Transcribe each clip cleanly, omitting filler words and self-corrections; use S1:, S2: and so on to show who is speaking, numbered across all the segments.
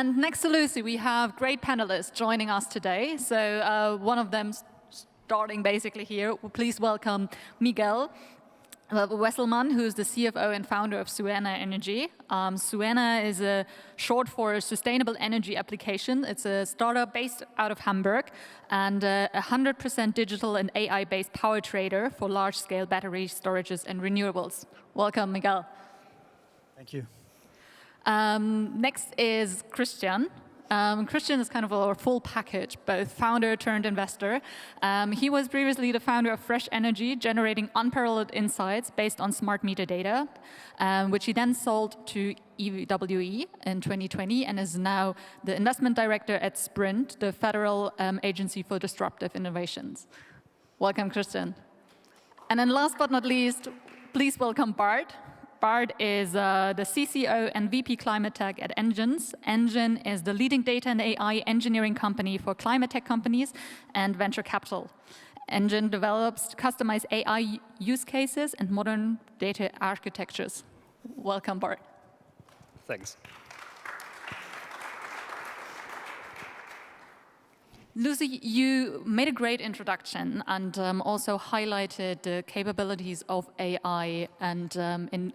S1: And next to Lucy, we have great panelists joining us today. So one of them starting basically here. Please welcome Miguel. Wesselmann, who's the CFO and founder of Suena Energy. Suena is a short for sustainable energy application. It's a startup based out of Hamburg and a 100% digital and AI-based power trader for large-scale battery storages and renewables. Welcome, Miguel.
S2: Thank you.
S1: Next is Christian. Christian is kind of our full package, both founder turned investor. He was previously the founder of Fresh Energy, generating unparalleled insights based on smart meter data, which he then sold to EWE in 2020 and is now the investment director at SPRIND, the Federal Agency for Disruptive Innovations. Welcome, Christian. And then last but not least, please welcome Bart. Bart is the CCO and VP Climate Tech at Enjins. Enjin is the leading data and AI engineering company for climate tech companies and venture capital. Enjin develops customized AI use cases and modern data architectures. Welcome, Bart.
S2: Thanks.
S1: Lucy, you made a great introduction and also highlighted the capabilities of AI and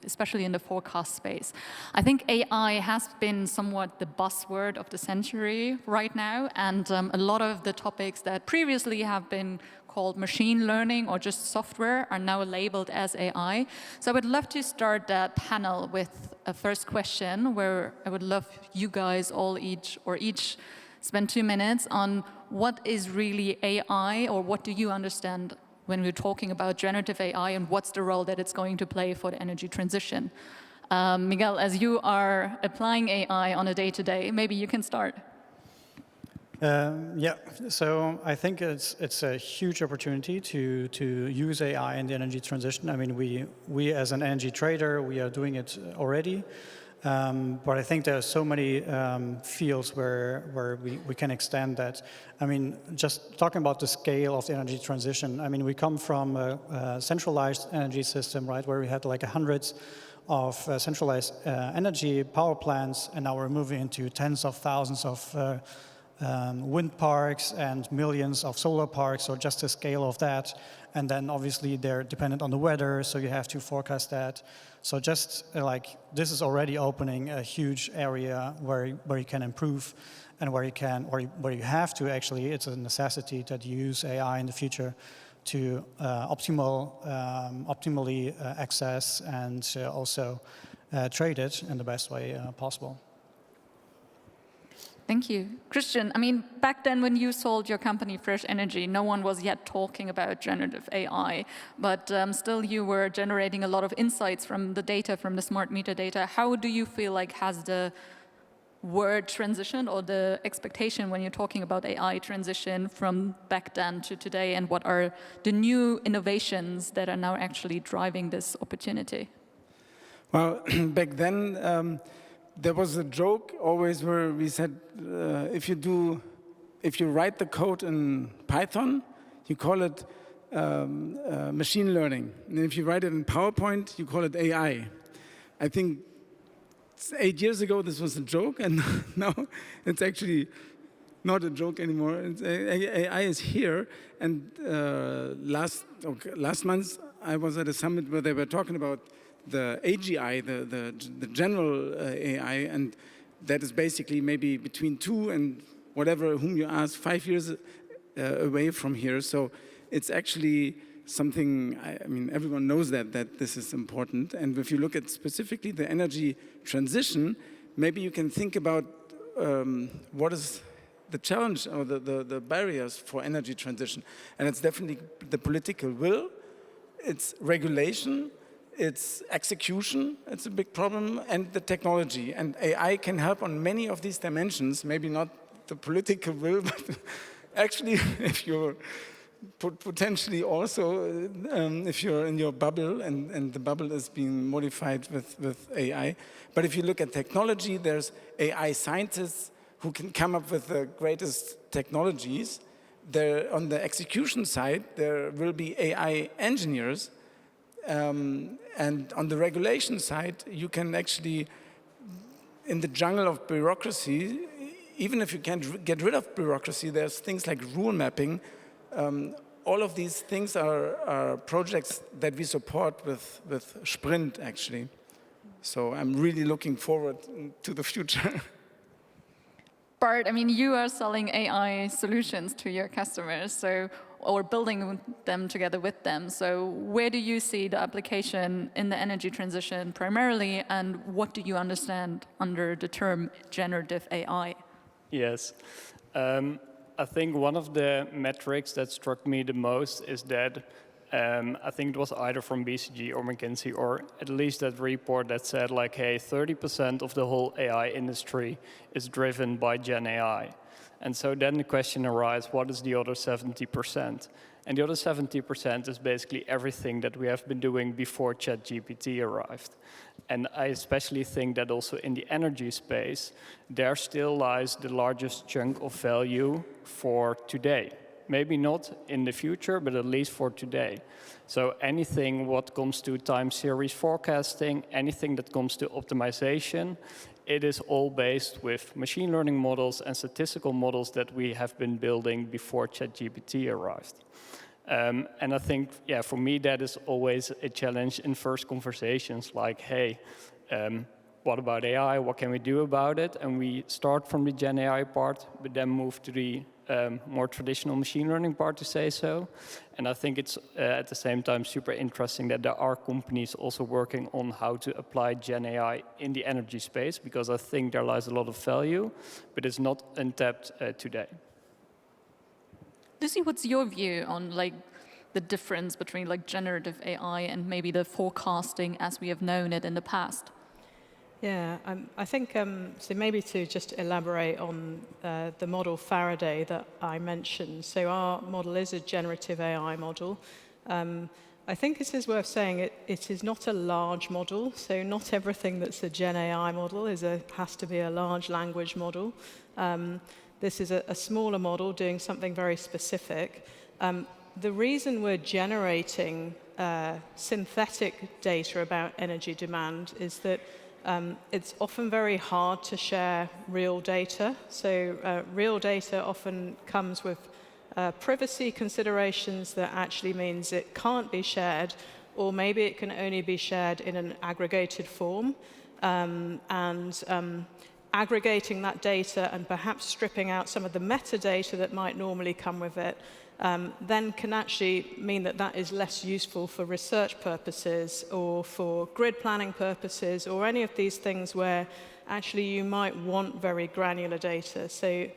S1: especially in the forecast space. I think AI has been somewhat the buzzword of the century right now, and a lot of the topics that previously have been called machine learning or just software are now labeled as AI. So I would love to start that panel with a first question where I would love you guys all each spend 2 minutes on what is really AI, or what do you understand when we're talking about generative AI, and what's the role that it's going to play for the energy transition. Miguel, as you are applying AI on a day-to-day, maybe you can start.
S2: Yeah, so I think it's a huge opportunity to use AI in the energy transition. I mean, we as an energy trader, we are doing it already. But I think there are so many fields where we can extend that. I mean, just talking about the scale of the energy transition, I mean, we come from a centralized energy system, right, where we had like hundreds of centralized energy power plants, and now we're moving into tens of thousands of wind parks and millions of solar parks, so just the scale of that. And then obviously they're dependent on the weather, so you have to forecast that. So just like this is already opening a huge area where you can improve, and where you have to actually, it's a necessity that you use AI in the future to optimally access and also trade it in the best way possible.
S1: Thank you. Christian, I mean, back then when you sold your company, Fresh Energy, no one was yet talking about generative AI, but still you were generating a lot of insights from the data, from the smart meter data. How do you feel like has the word transition, or the expectation when you're talking about AI transition from back then to today, and what are the new innovations that are now actually driving this opportunity?
S3: Well, back then, there was a joke always where we said, if you write the code in Python, you call it machine learning. And if you write it in PowerPoint, you call it AI. I think 8 years ago this was a joke, and now it's actually not a joke anymore. AI is here, and last month I was at a summit where they were talking about the AGI, the general AI, and that is basically maybe between 2 and whatever, whom you ask, 5 years away from here. So it's actually something, I mean, everyone knows that this is important. And if you look at specifically the energy transition, maybe you can think about what is the challenge or the barriers for energy transition. And it's definitely the political will, it's regulation, it's execution, it's a big problem, and the technology. And AI can help on many of these dimensions, maybe not the political will, but actually if you're potentially also, if you're in your bubble and the bubble is being modified with AI. But if you look at technology, there's AI scientists who can come up with the greatest technologies. There, on the execution side, there will be AI engineers. And on the regulation side, you can actually, in the jungle of bureaucracy, even if you can't get rid of bureaucracy, there's things like rule mapping. All of these things are projects that we support with SPRIND, actually. So I'm really looking forward to the future.
S1: Bart, I mean, you are selling AI solutions to your customers, so, or building them together with them. So where do you see the application in the energy transition primarily, and what do you understand under the term generative AI?
S4: Yes. I think one of the metrics that struck me the most is that I think it was either from BCG or McKinsey, or at least that report that said like, hey, 30% of the whole AI industry is driven by Gen AI. And so then the question arises, what is the other 70%? And the other 70% is basically everything that we have been doing before ChatGPT arrived. And I especially think that also in the energy space, there still lies the largest chunk of value for today. Maybe not in the future, but at least for today. So anything what comes to time series forecasting, anything that comes to optimization, it is all based with machine learning models and statistical models that we have been building before ChatGPT arrived. And I think, yeah, for me, that is always a challenge in first conversations, like, hey, what about AI? What can we do about it? And we start from the Gen AI part, but then move to the more traditional machine learning part, to say so. And I think it's at the same time super interesting that there are companies also working on how to apply Gen AI in the energy space, because I think there lies a lot of value, but it's not untapped today.
S1: Lucy, what's your view on like the difference between like generative AI and maybe the forecasting as we have known it in the past?
S5: Yeah, I think, so maybe to just elaborate on the model Faraday that I mentioned. So our model is a generative AI model. I think it is worth saying it is not a large model, so not everything that's a Gen AI model has to be a large language model. This is a smaller model doing something very specific. The reason we're generating synthetic data about energy demand is that it's often very hard to share real data. So real data often comes with privacy considerations that actually means it can't be shared, or maybe it can only be shared in an aggregated form. Aggregating that data and perhaps stripping out some of the metadata that might normally come with it then can actually mean that that is less useful for research purposes or for grid planning purposes or any of these things where actually you might want very granular data. So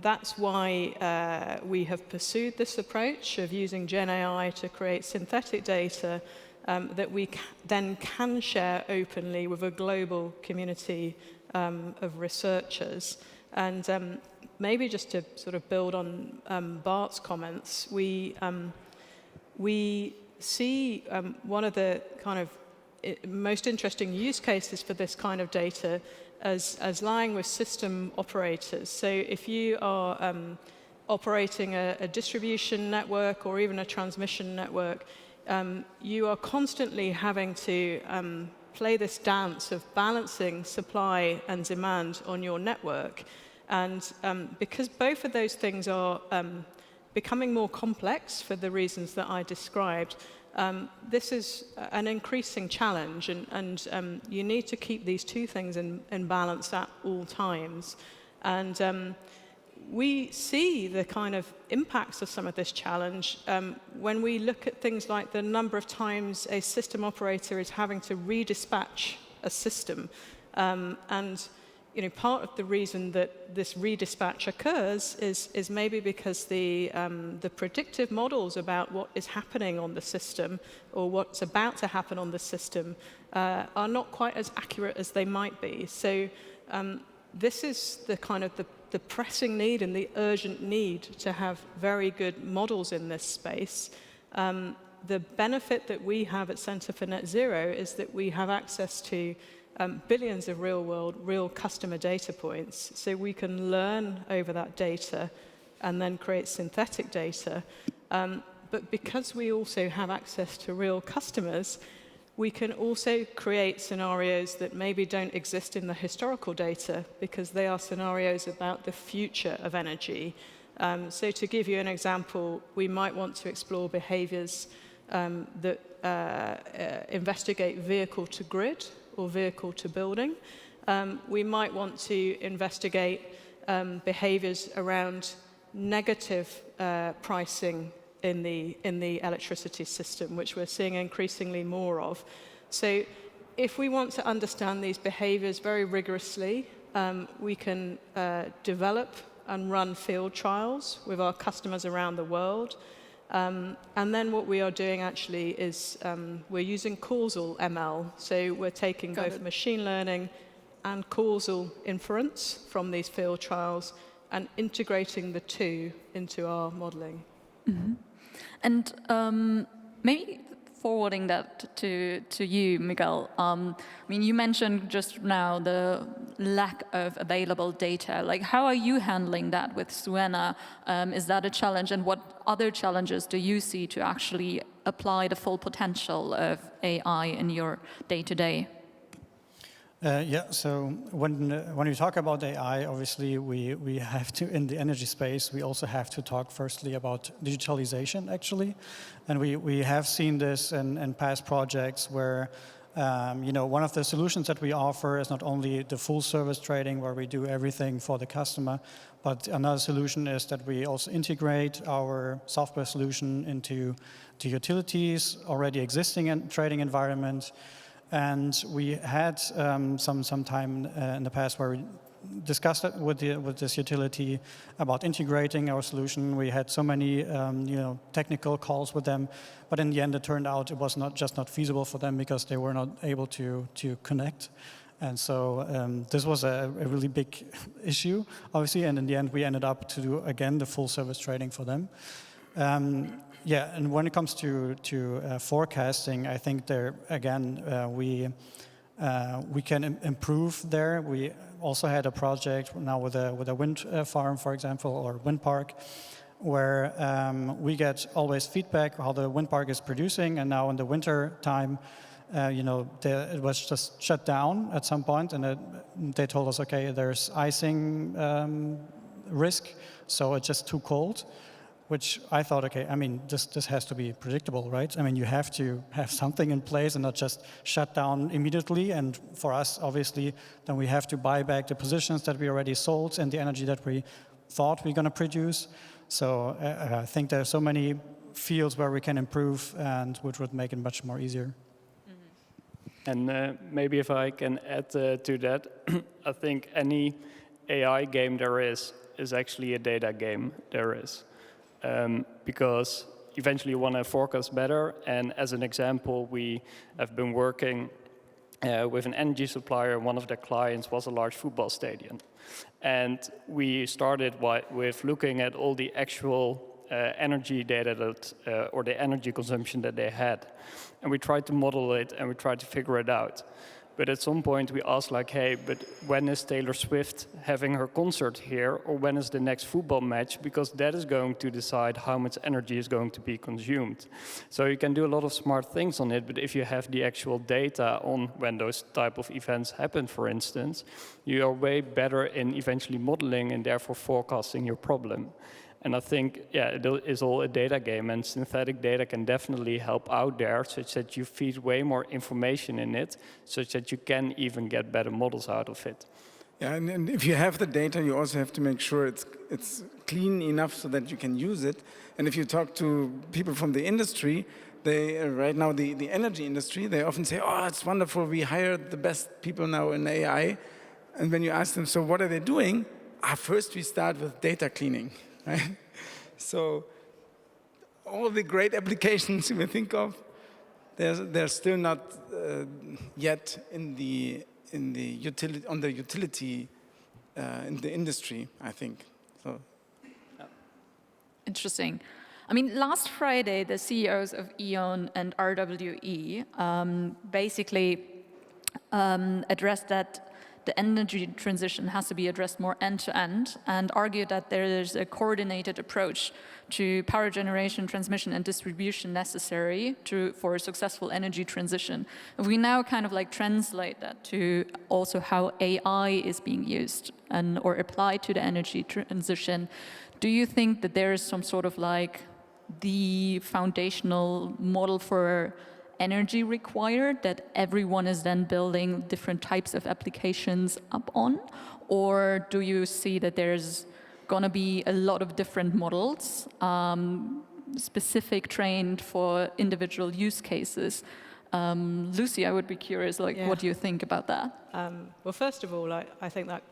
S5: that's why we have pursued this approach of using Gen AI to create synthetic data that we then can share openly with a global community of researchers. And maybe just to sort of build on Bart's comments, we see one of the kind of most interesting use cases for this kind of data as lying with system operators. So if you are operating a distribution network or even a transmission network, you are constantly having to play this dance of balancing supply and demand on your network. And because both of those things are becoming more complex for the reasons that I described, this is an increasing challenge, and you need to keep these two things in balance at all times. And we see the kind of impacts of some of this challenge when we look at things like the number of times a system operator is having to redispatch a system. And part of the reason that this redispatch occurs is maybe because the predictive models about what is happening on the system or what's about to happen on the system are not quite as accurate as they might be. So this is the kind of the pressing need and the urgent need to have very good models in this space. The benefit that we have at Centre for Net Zero is that we have access to billions of real customer data points, so we can learn over that data and then create synthetic data. But because we also have access to real customers, We can also create scenarios that maybe don't exist in the historical data because they are scenarios about the future of energy. So to give you an example, we might want to explore behaviors that investigate vehicle to grid or vehicle to building. We might want to investigate behaviors around negative pricing in the electricity system, which we're seeing increasingly more of. So if we want to understand these behaviors very rigorously, we can develop and run field trials with our customers around the world. And then what we are doing actually is we're using causal ML. So we're taking both machine learning and causal inference from these field trials and integrating the two into our modeling.
S1: Mm-hmm. And maybe forwarding that to you, Miguel. I mean, you mentioned just now the lack of available data. Like, how are you handling that with Suena? Is that a challenge? And what other challenges do you see to actually apply the full potential of AI in your day-to-day?
S2: Yeah, so when we talk about AI, obviously we have to, in the energy space, we also have to talk firstly about digitalization, actually. And we have seen this in past projects where, one of the solutions that we offer is not only the full service trading where we do everything for the customer, but another solution is that we also integrate our software solution into utilities, already existing in trading environment. And we had some time in the past where we discussed it with this utility about integrating our solution. We had so many technical calls with them, but in the end it turned out it was not feasible for them because they were not able to connect. And so this was a really big issue, obviously, and in the end we ended up to do again the full service trading for them. Yeah, and when it comes to forecasting, I think there again we can improve there. We also had a project now with a wind farm, for example, or wind park, where we get always feedback how the wind park is producing, and now in the winter time, it was just shut down at some point, and they told us, okay, there's icing risk, so it's just too cold. Which I thought, okay, I mean, this has to be predictable, right? I mean, you have to have something in place and not just shut down immediately. And for us, obviously, then we have to buy back the positions that we already sold and the energy that we thought we were going to produce. So I think there are so many fields where we can improve and which would make it much more easier.
S4: Mm-hmm. And maybe if I can add to that, I think any AI game there is actually a data game there is. Because eventually you want to forecast better. And as an example, we have been working with an energy supplier. One of their clients was a large football stadium. And we started with looking at all the actual energy data or the energy consumption that they had. And we tried to model it and we tried to figure it out. But at some point we asked like, hey, but when is Taylor Swift having her concert here, or when is the next football match? Because that is going to decide how much energy is going to be consumed. So you can do a lot of smart things on it, but if you have the actual data on when those type of events happen, for instance, you are way better in eventually modeling and therefore forecasting your problem. And I think, yeah, it is all a data game, and synthetic data can definitely help out there, such that you feed way more information in it, such that you can even get better models out of it.
S3: Yeah, and if you have the data, you also have to make sure it's clean enough so that you can use it. And if you talk to people from the industry, they right now the energy industry, they often say, oh, it's wonderful, we hired the best people now in AI. And when you ask them, so what are they doing? First we start with data cleaning. Right? So all the great applications you may think of, they're still not yet in the utility in the industry, I think. So.
S1: Interesting. I mean, last Friday, the CEOs of E.ON and RWE basically addressed that the energy transition has to be addressed more end-to-end, and argued that there is a coordinated approach to power generation, transmission, and distribution necessary for a successful energy transition. If we now kind of like translate that to also how AI is being used or applied to the energy transition, do you think that there is some sort of like the foundational model for energy required that everyone is then building different types of applications up on? Or do you see that there's going to be a lot of different models, specific trained for individual use cases? Lucy, I would be curious, like, what do you think about that?
S5: Well, first of all, I think that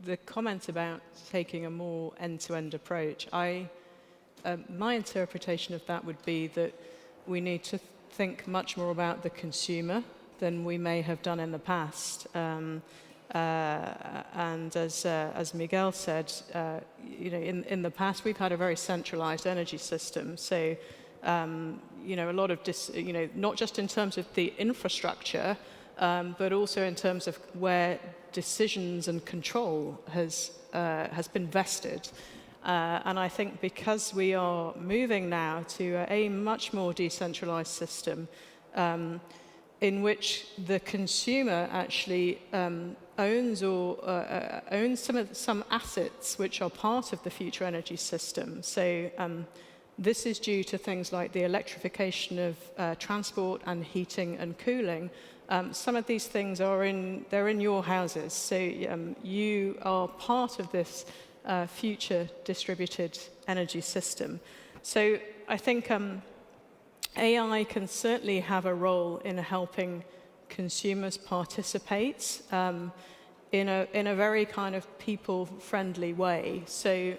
S5: the comment about taking a more end-to-end approach, my interpretation of that would be that we need to think much more about the consumer than we may have done in the past. And as Miguel said, in the past we've had a very centralized energy system. So, a lot of not just in terms of the infrastructure, but also in terms of where decisions and control has been vested. And I think because we are moving now to a much more decentralized system, in which the consumer actually owns some assets which are part of the future energy system. So this is due to things like the electrification of transport and heating and cooling. Some of these things they're in your houses. So you are part of this future distributed energy system. So I think AI can certainly have a role in helping consumers participate in a very kind of people-friendly way. So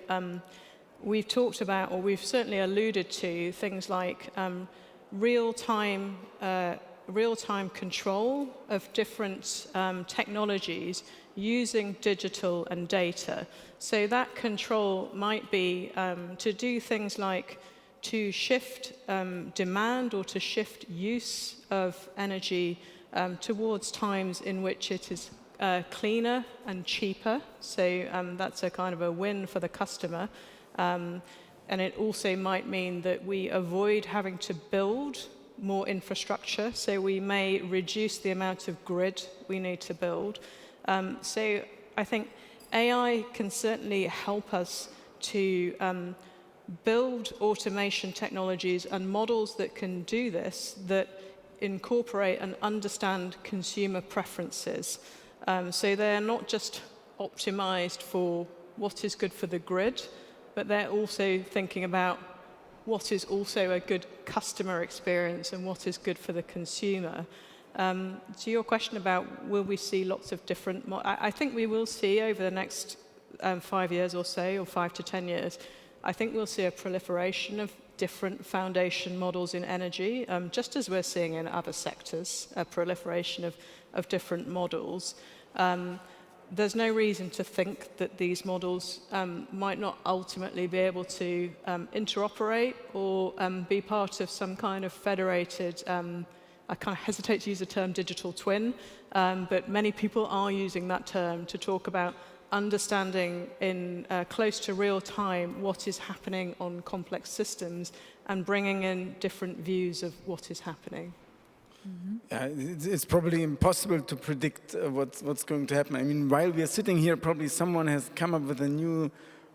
S5: we've talked about, or we've certainly alluded to, things like real-time control of different technologies using digital and data. So that control might be to do things like to shift demand or to shift use of energy towards times in which it is cleaner and cheaper. So that's a kind of a win for the customer. And it also might mean that we avoid having to build more infrastructure. So we may reduce the amount of grid we need to build. So I think AI can certainly help us to build automation technologies and models that can do this, that incorporate and understand consumer preferences. So they're not just optimized for what is good for the grid, but they're also thinking about what is also a good customer experience and what is good for the consumer. To your question about will we see lots of different, I think we will see over the next 5 years or so, or 5 to 10 years, I think we'll see a proliferation of different foundation models in energy, just as we're seeing in other sectors, a proliferation of different models. There's no reason to think that these models might not ultimately be able to interoperate or be part of some kind of federated, I kind of hesitate to use the term digital twin, but many people are using that term to talk about understanding in close to real time what is happening on complex systems and bringing in different views of what is happening.
S3: Mm-hmm. It's probably impossible to predict what's going to happen. I mean, while we are sitting here, probably someone has come up with a new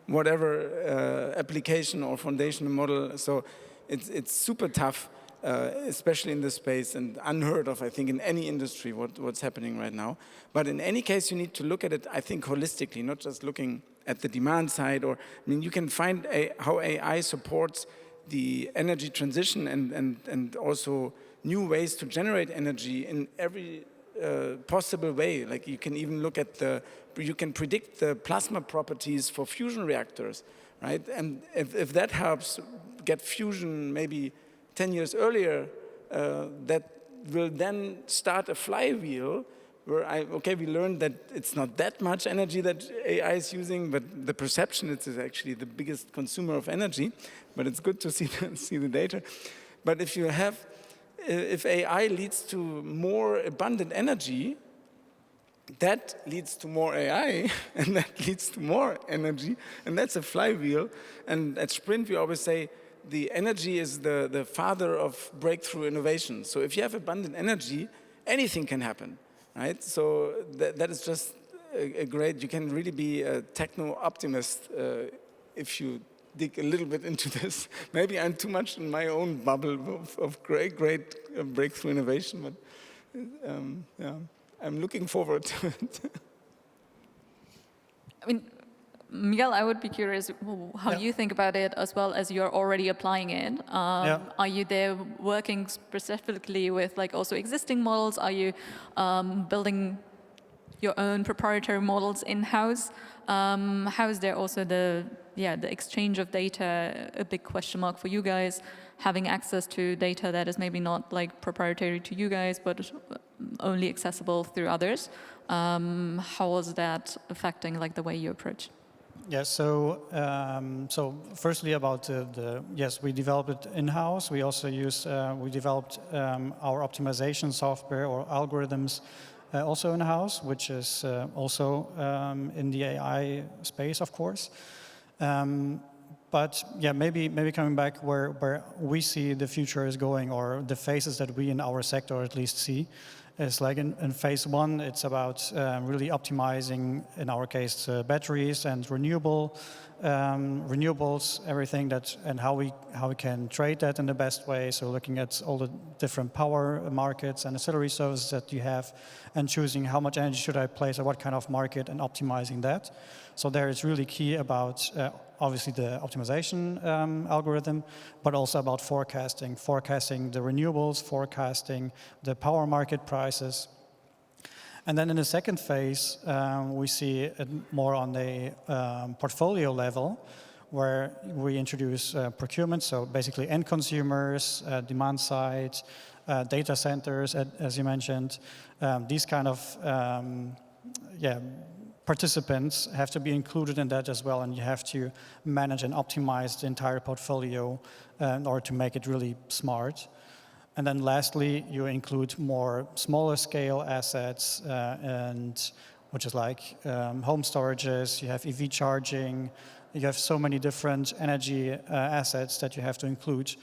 S3: whatever application or foundation model. So it's super tough, especially in this space, and unheard of, I think, in any industry, what's happening right now. But in any case, you need to look at it, I think, holistically, not just looking at the demand side. Or, I mean, you can find how AI supports the energy transition and also new ways to generate energy in every possible way. Like you can even look at you can predict the plasma properties for fusion reactors, right? And if that helps get fusion maybe 10 years earlier, that will then start a flywheel where we learned that it's not that much energy that AI is using, but the perception it is actually the biggest consumer of energy. But it's good to see the data. But if AI leads to more abundant energy, that leads to more AI, and that leads to more energy, and that's a flywheel. And at SPRIND, we always say the energy is the father of breakthrough innovation. So if you have abundant energy, anything can happen, right? So that is just a great, you can really be a techno-optimist if you dig a little bit into this. Maybe I'm too much in my own bubble of great breakthrough innovation, but yeah, I'm looking forward to it.
S1: I mean, Miguel, I would be curious how you think about it, as well as you're already applying it. Are you there working specifically with like also existing models? Are you building your own proprietary models in-house? How is there also the exchange of data a big question mark for you guys? Having access to data that is maybe not like proprietary to you guys, but only accessible through others. How is that affecting like the way you approach?
S2: Yeah, so firstly about yes, we developed it in-house. We also we developed our optimization software or algorithms also in-house, which is also in the AI space, of course. But yeah, maybe coming back where we see the future is going, or the phases that we in our sector at least see, is like in phase one, it's about really optimizing, in our case, batteries and renewables, everything that, and how we can trade that in the best way. So looking at all the different power markets and ancillary services that you have, and choosing how much energy should I place at what kind of market, and optimizing that. So there is really key about obviously the optimization algorithm, but also about forecasting the renewables, forecasting the power market prices. And then in the second phase, we see it more on the portfolio level, where we introduce procurement, so basically end consumers, demand side, data centers, as you mentioned. These kind of participants have to be included in that as well, and you have to manage and optimize the entire portfolio in order to make it really smart. And then lastly, you include more smaller scale assets, and which is like home storages, you have EV charging, you have so many different energy assets that you have to include.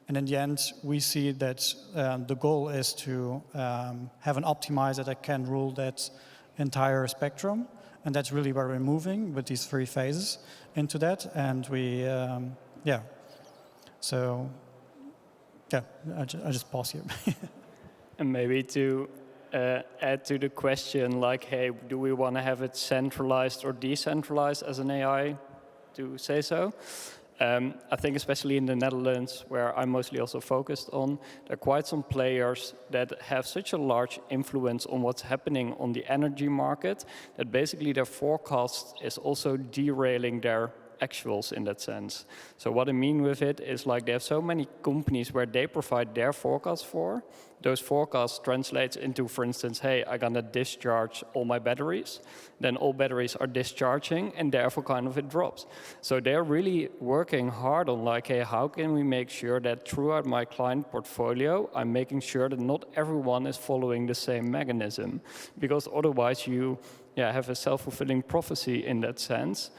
S2: And in the end, we see that the goal is to have an optimizer that can rule that entire spectrum. And that's really where we're moving with these 3 phases into that. And we, so, yeah, I just pause here.
S4: And maybe to add to the question, like, hey, do we want to have it centralized or decentralized as an AI, to say so? I think especially in the Netherlands, where I'm mostly also focused on, there are quite some players that have such a large influence on what's happening on the energy market that basically their forecast is also derailing their actuals in that sense. So what I mean with it is like they have so many companies where they provide their forecasts for. Those forecasts translates into, for instance, hey, I'm gonna discharge all my batteries. Then all batteries are discharging, and therefore kind of it drops. So they're really working hard on like, hey, how can we make sure that throughout my client portfolio, I'm making sure that not everyone is following the same mechanism, because otherwise you have a self-fulfilling prophecy in that sense.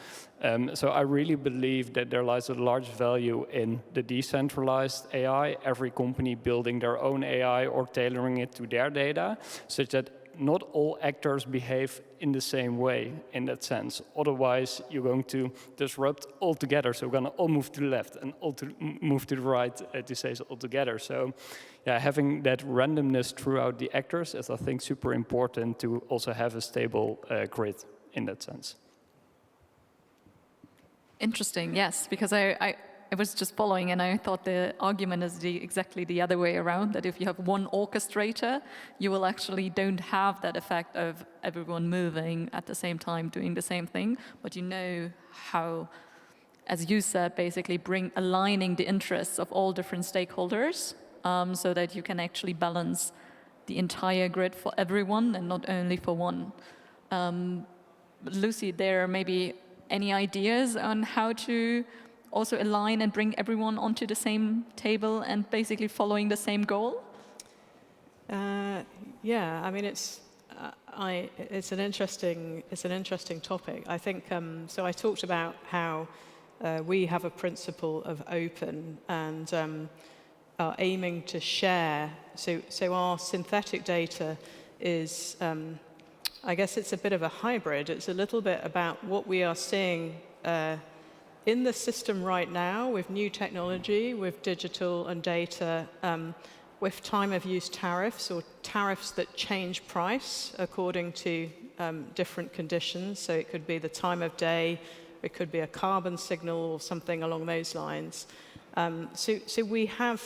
S4: So I really believe that there lies a large value in the decentralized AI, every company building their own AI or tailoring it to their data, such that not all actors behave in the same way in that sense. Otherwise, you're going to disrupt altogether. So we're going to all move to the left and all to move to the right, to say so altogether. So yeah, having that randomness throughout the actors is, I think, super important to also have a stable grid in that sense.
S1: Interesting, yes, because I was just following, and I thought the argument is exactly the other way around, that if you have one orchestrator, you will actually don't have that effect of everyone moving at the same time, doing the same thing, but you know how, as you said, basically aligning the interests of all different stakeholders, so that you can actually balance the entire grid for everyone and not only for one. Lucy, there may be any ideas on how to also align and bring everyone onto the same table and basically following the same goal?
S5: Yeah, I mean, it's it's an interesting topic. I think so. I talked about how we have a principle of open and are aiming to share. So our synthetic data is, I guess, it's a bit of a hybrid. It's a little bit about what we are seeing in the system right now with new technology, with digital and data. With time of use tariffs or tariffs that change price according to different conditions. So it could be the time of day, it could be a carbon signal or something along those lines. So we have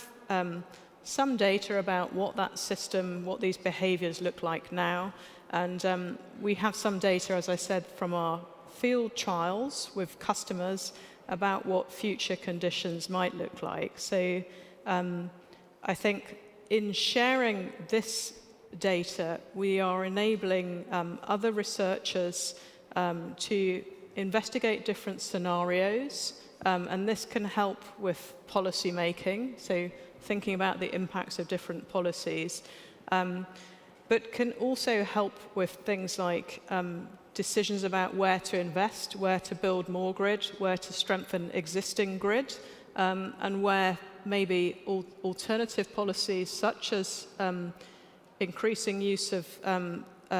S5: some data about what that system, what these behaviors look like now. And we have some data, as I said, from our field trials with customers about what future conditions might look like. So I think in sharing this data, we are enabling other researchers to investigate different scenarios, and this can help with policy making, so thinking about the impacts of different policies, but can also help with things like decisions about where to invest, where to build more grid, where to strengthen existing grid, and where maybe alternative policies such as increasing use of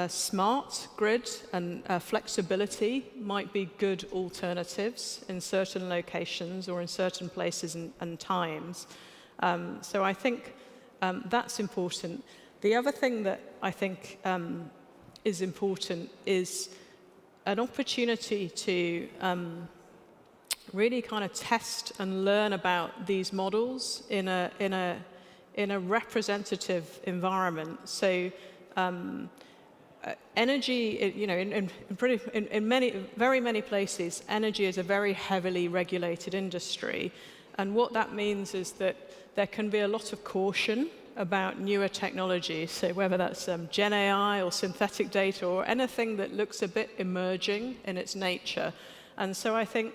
S5: smart grid and flexibility might be good alternatives in certain locations or in certain places and times. So I think that's important. The other thing that I think is important is an opportunity to really kind of test and learn about these models in a representative environment. So energy, you know, in very many places, energy is a very heavily regulated industry, and what that means is that there can be a lot of caution about newer technology. So whether that's Gen AI or synthetic data or anything that looks a bit emerging in its nature. And so I think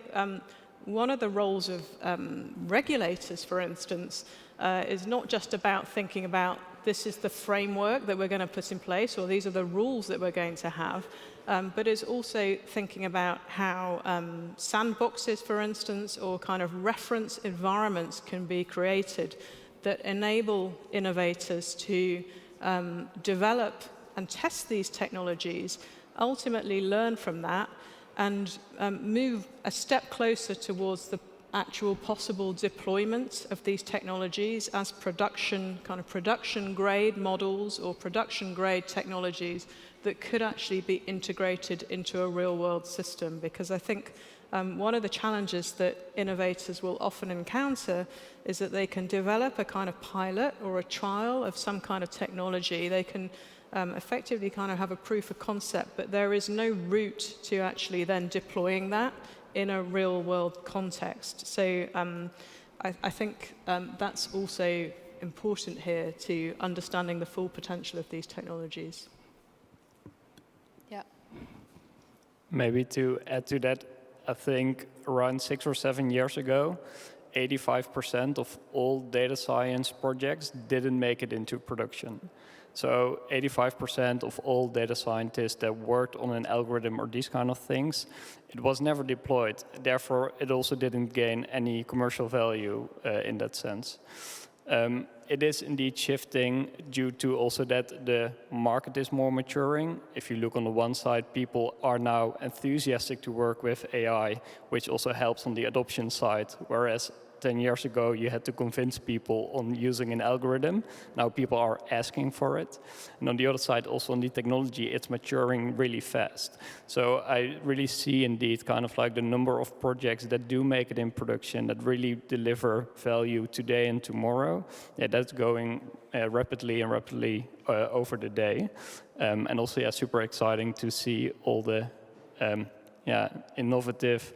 S5: one of the roles of regulators, for instance, is not just about thinking about this is the framework that we're going to put in place, or these are the rules that we're going to have, but is also thinking about how sandboxes, for instance, or kind of reference environments can be created that enable innovators to develop and test these technologies, ultimately learn from that, and move a step closer towards the actual possible deployment of these technologies as production grade models or production grade technologies that could actually be integrated into a real world system. Because I think one of the challenges that innovators will often encounter is that they can develop a kind of pilot or a trial of some kind of technology. They can effectively kind of have a proof of concept, but there is no route to actually then deploying that in a real world context. So I think that's also important here to understanding the full potential of these technologies.
S1: Yeah.
S4: Maybe to add to that, I think around 6 or 7 years ago, 85% of all data science projects didn't make it into production. So 85% of all data scientists that worked on an algorithm or these kind of things, it was never deployed. Therefore, it also didn't gain any commercial value in that sense. It is indeed shifting due to also that the market is more maturing. If you look on the one side, people are now enthusiastic to work with AI, which also helps on the adoption side, whereas 10 years ago, you had to convince people on using an algorithm. Now people are asking for it. And on the other side, also on the technology, it's maturing really fast. So I really see indeed kind of like the number of projects that do make it in production, that really deliver value today and tomorrow. Yeah, that's going rapidly over the day. And also, yeah, super exciting to see all the innovative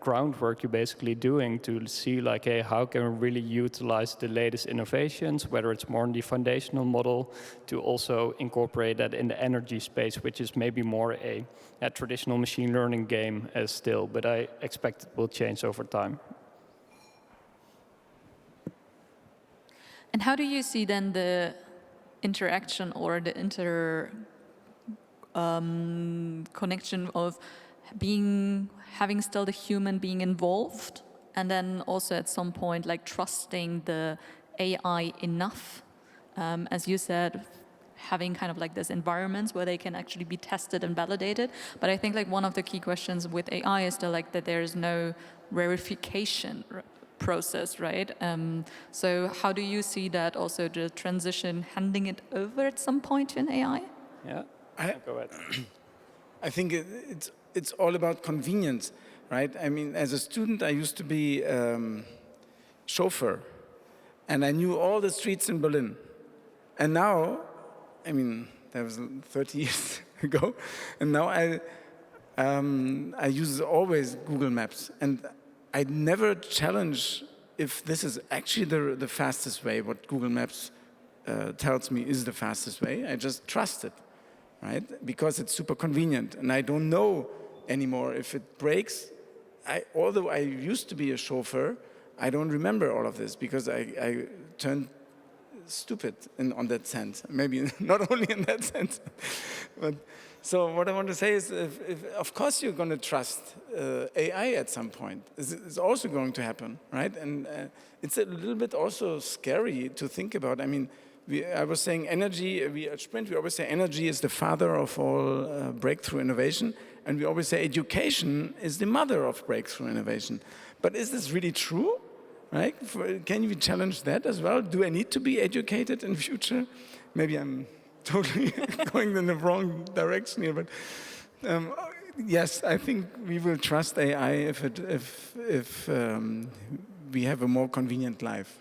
S4: groundwork you're basically doing to see like, hey, how can we really utilize the latest innovations, whether it's more in the foundational model, to also incorporate that in the energy space, which is maybe more a traditional machine learning game still, but I expect it will change over time.
S1: And how do you see then the interaction or the connection of having still the human being involved, and then also at some point like trusting the AI enough, as you said, having kind of like this environments where they can actually be tested and validated. But I think like one of the key questions with AI is still like that there is no verification process, right? So how do you see that also, the transition, handing it over at some point to an AI?
S4: Yeah, go ahead.
S3: I think it's all about convenience, right? I mean, as a student, I used to be chauffeur, and I knew all the streets in Berlin. And now, I mean, that was 30 years ago, and now I use always Google Maps, and I never challenge if this is actually the fastest way, what Google Maps tells me is the fastest way. I just trust it, right? Because it's super convenient, and I don't know anymore if it breaks. Although I used to be a chauffeur, I don't remember all of this because I turned stupid on that sense. Maybe not only in that sense. But so what I want to say is, of course you're going to trust AI at some point. It's also going to happen, right? And it's a little bit also scary to think about. I mean, I was saying energy, we at SPRIND, we always say energy is the father of all breakthrough innovation. And we always say education is the mother of breakthrough innovation. But is this really true? Right? Can you challenge that as well? Do I need to be educated in future? Maybe I'm totally going in the wrong direction here, but yes, I think we will trust AI if we have a more convenient life.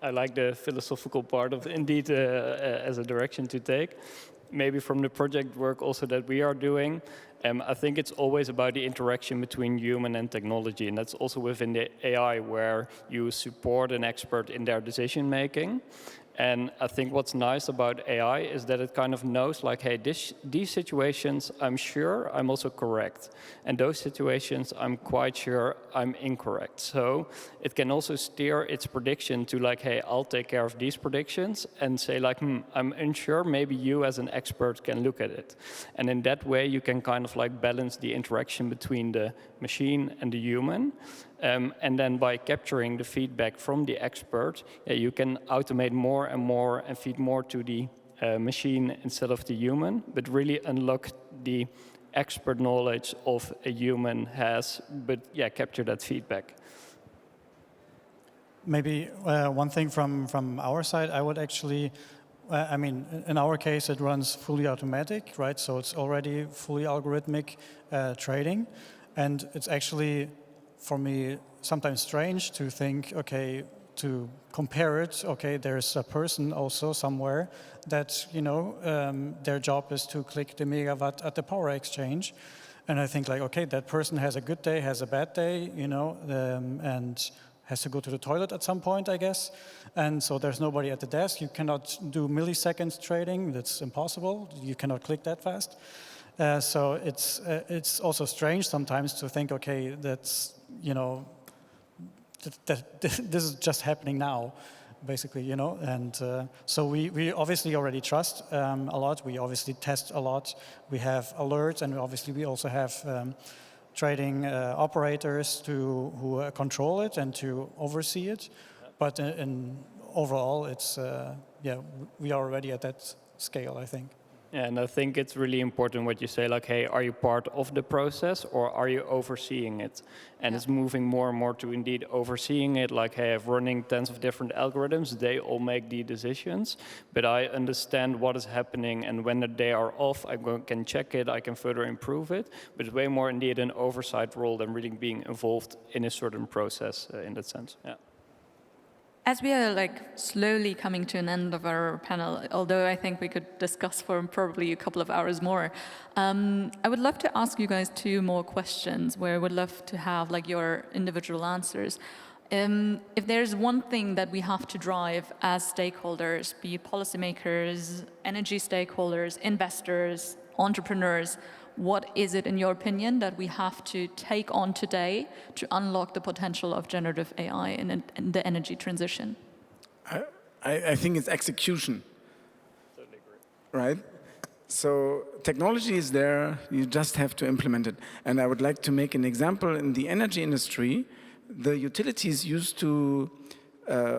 S4: I like the philosophical part of indeed as a direction to take. Maybe from the project work also that we are doing, I think it's always about the interaction between human and technology, and that's also within the AI where you support an expert in their decision making. And I think what's nice about AI is that it kind of knows like, hey, these situations, I'm sure I'm also correct. And those situations, I'm quite sure I'm incorrect. So it can also steer its prediction to like, hey, I'll take care of these predictions and say like, I'm unsure, maybe you as an expert can look at it. And in that way, you can kind of like balance the interaction between the machine and the human. And then by capturing the feedback from the expert, you can automate more and more and feed more to the machine instead of the human, but really unlock the expert knowledge of a human has, but yeah, capture that feedback.
S2: Maybe one thing from our side, I would actually, I mean, in our case, it runs fully automatic, right? So it's already fully algorithmic trading. And it's actually, for me, sometimes strange to think, okay, to compare it, okay, there's a person also somewhere that, you know, their job is to click the megawatt at the power exchange. And I think like, okay, that person has a good day, has a bad day, you know, and has to go to the toilet at some point, I guess. And so there's nobody at the desk. You cannot do milliseconds trading. That's impossible. You cannot click that fast. So it's also strange sometimes to think, okay, that's, you know, that this is just happening now, basically, you know. And so we obviously already trust a lot. We obviously test a lot. We have alerts, and obviously we also have trading operators who control it and to oversee it. But overall, it's yeah, we are already at that scale, I think.
S4: Yeah, and I think it's really important what you say, like, hey, are you part of the process or are you overseeing it? And it's moving more and more to indeed overseeing it, like, hey, I'm running tens of different algorithms, they all make the decisions, but I understand what is happening, and when they are off, I can check it, I can further improve it, but it's way more indeed an oversight role than really being involved in a certain process in that sense, yeah.
S1: As we are like slowly coming to an end of our panel, although I think we could discuss for probably a couple of hours more, I would love to ask you guys 2 more questions where I would love to have like your individual answers. If there's one thing that we have to drive as stakeholders, be it policymakers, energy stakeholders, investors, entrepreneurs, what is it, in your opinion, that we have to take on today to unlock the potential of generative AI in the energy transition?
S3: I think it's execution.
S4: Totally agree.
S3: Right? So technology is there, you just have to implement it. And I would like to make an example. In the energy industry, the utilities used to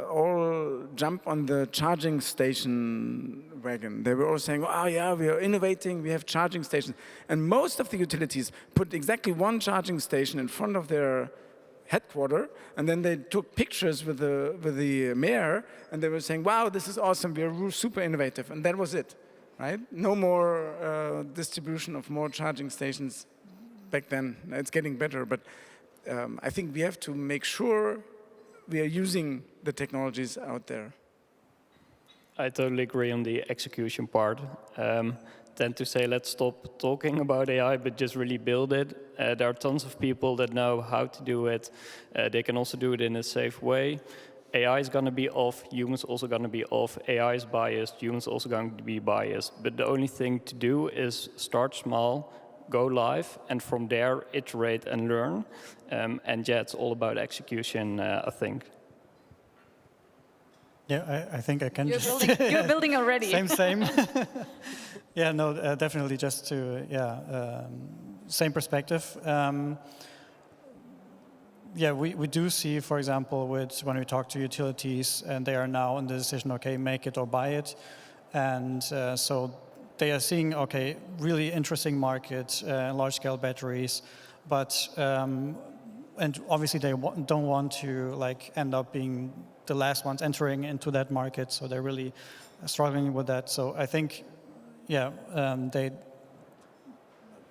S3: all jump on the charging station wagon. They were all saying, oh yeah, we are innovating, we have charging stations. And most of the utilities put exactly one charging station in front of their headquarters, and then they took pictures with the mayor, and they were saying, wow, this is awesome, we are super innovative. And that was it, right? No more distribution of more charging stations back then. It's getting better, but I think we have to make sure we are using the technologies out there.
S4: I totally agree on the execution part. Tend to say, let's stop talking about AI, but just really build it. There are tons of people that know how to do it. They can also do it in a safe way. AI is going to be off, humans also going to be off. AI is biased, humans also going to be biased. But the only thing to do is start small, go live, and from there iterate and learn. And yeah, it's all about execution, I think.
S2: Yeah, I think I can
S1: You're
S2: just...
S1: building, you're building already.
S2: Same. Yeah, no, definitely just to, same perspective. Yeah, we do see, for example, when we talk to utilities, and they are now in the decision, okay, make it or buy it. And so they are seeing, okay, really interesting market, large-scale batteries, but, and obviously they don't want to like end up being the last ones entering into that market, so they're really struggling with that. So I think, yeah, it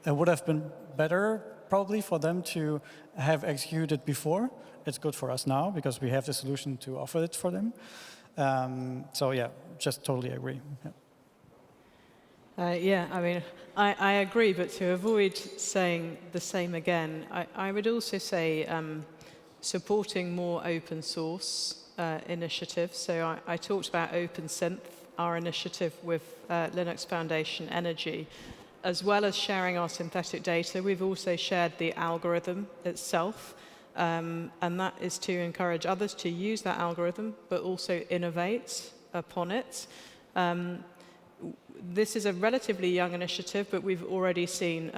S2: would have been better probably for them to have executed before. It's good for us now because we have the solution to offer it for them. So yeah, just totally agree.
S5: Yeah, I mean, I agree, but to avoid saying the same again, I would also say supporting more open source initiatives. So I talked about OpenSynth, our initiative with Linux Foundation Energy. As well as sharing our synthetic data, we've also shared the algorithm itself, and that is to encourage others to use that algorithm, but also innovate upon it. This is a relatively young initiative, but we've already seen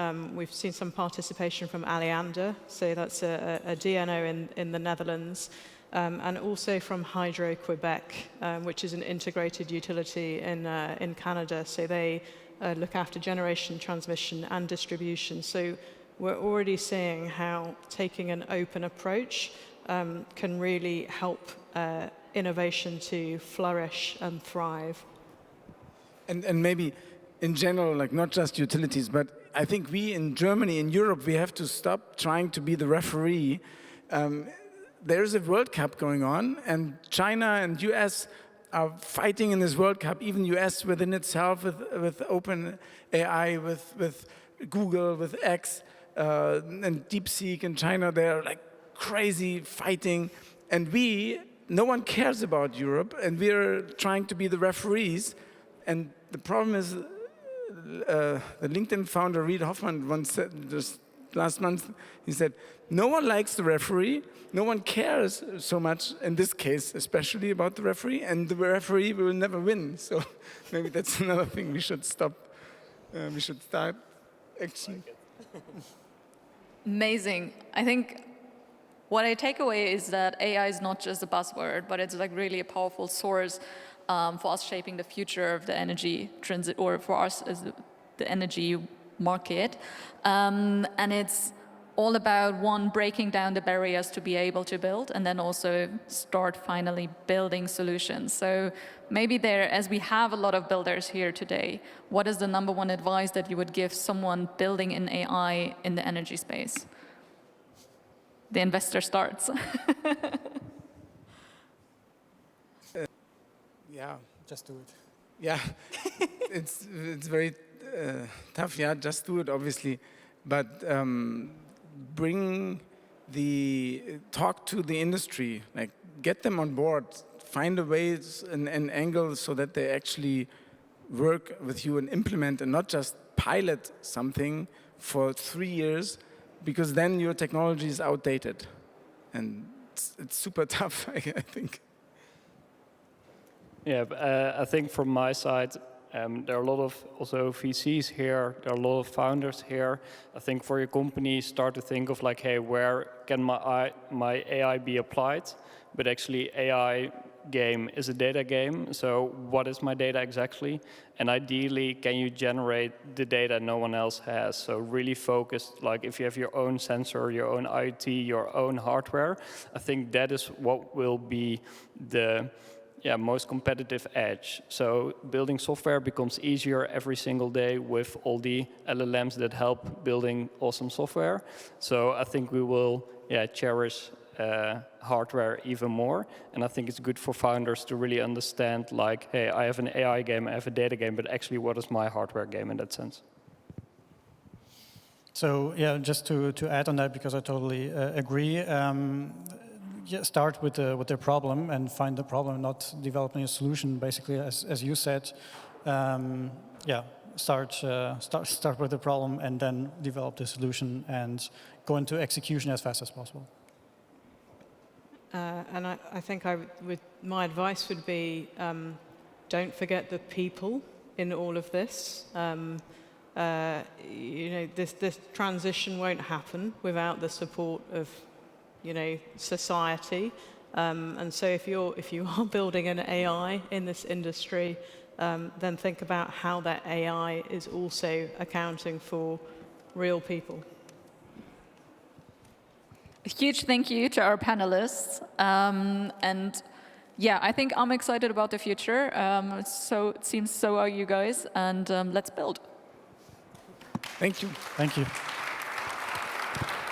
S5: some participation from Ando, so that's a DNO in the Netherlands, and also from Hydro Quebec, which is an integrated utility in Canada. So they look after generation, transmission, and distribution. So we're already seeing how taking an open approach can really help innovation to flourish and thrive.
S3: And maybe in general, like not just utilities, but I think we in Germany, in Europe, we have to stop trying to be the referee. There's a World Cup going on, and China and US are fighting in this World Cup, even US within itself with open AI, with Google, with X, and DeepSeek in China. They're like crazy fighting. And no one cares about Europe, and we're trying to be the referees. And the problem is, the LinkedIn founder, Reid Hoffman, once said, just last month, he said, no one likes the referee, no one cares so much, in this case, especially about the referee, and the referee will never win. So maybe that's another thing we should stop. We should start action.
S1: Amazing. I think what I take away is that AI is not just a buzzword, but it's like really a powerful source for us shaping the future of the energy transit, or for us as the energy market. And it's all about, one, breaking down the barriers to be able to build, and then also start finally building solutions. So maybe as we have a lot of builders here today, what is the number one advice that you would give someone building in AI in the energy space? The investor starts.
S3: Yeah,
S2: Just do it.
S3: yeah, it's very tough. Yeah, just do it, obviously, but talk to the industry, like get them on board, find a way and angle so that they actually work with you and implement, and not just pilot something for 3 years, because then your technology is outdated, and it's super tough, I think.
S4: Yeah, I think from my side, There are a lot of also VCs here. There are a lot of founders here. I think for your company, start to think of like, hey, where can my AI be applied? But actually, AI game is a data game. So what is my data exactly? And ideally, can you generate the data no one else has? So really focused, like if you have your own sensor, your own IoT, your own hardware, I think that is what will be the most competitive edge. So building software becomes easier every single day with all the LLMs that help building awesome software. So I think we will cherish hardware even more. And I think it's good for founders to really understand, like, hey, I have an AI game, I have a data game, but actually what is my hardware game in that sense?
S2: So yeah, just to add on that, because I totally agree. Start with the problem and find the problem, not developing a solution. Basically, as you said, start with the problem and then develop the solution and go into execution as fast as possible.
S5: And I think my advice would be, don't forget the people in all of this. This transition won't happen without the support of society, and so if you are building an AI in this industry, then think about how that AI is also accounting for real people.
S1: A huge thank you to our panelists, and I think I'm excited about the future. So it seems so are you guys, and let's build.
S3: Thank you.
S2: Thank you.